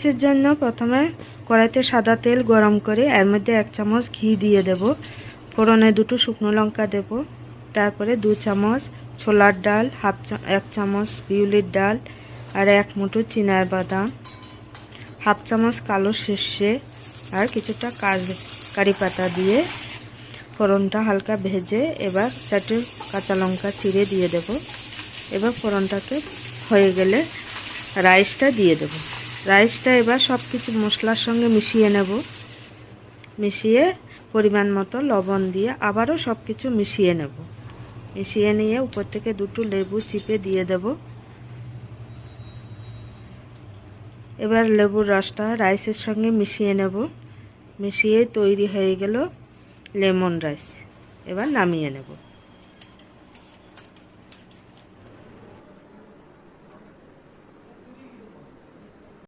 রাইসের জন্য প্রথমে কড়াইতে সাদা তেল গরম করে এর মধ্যে 1 চামচ ঘি দিয়ে দেব। ফোড়নে 2টো শুকনো লঙ্কা দেব। তারপরে 2 চামচ ছোলার ডাল, 1 চামচ বিউলির ডাল আর 1 মুঠো চিনার বাদাম, 1/2 চামচ কালো সর্ষে আর কিছুটা কারি পাতা দিয়ে ফোড়নটা হালকা ভেজে এবার 4টে কাঁচা লঙ্কা চিড়ে দিয়ে দেব। এবার ফোড়নটাকে হয়ে গেলে রাইসটা দিয়ে দেব। রাইসটা এবার সব কিছু মশলার সঙ্গে মিশিয়ে নেব। মিশিয়ে পরিমাণ মতো লবণ দিয়ে আবারও সব কিছু মিশিয়ে নেব। মিশিয়ে নিয়ে উপর থেকে 2টো লেবু চিপে দিয়ে দেব। এবার লেবুর রসটা রাইসের সঙ্গে মিশিয়ে নেব। মিশিয়ে তৈরি হয়ে গেল লেমন রাইস। এবার নামিয়ে নেব।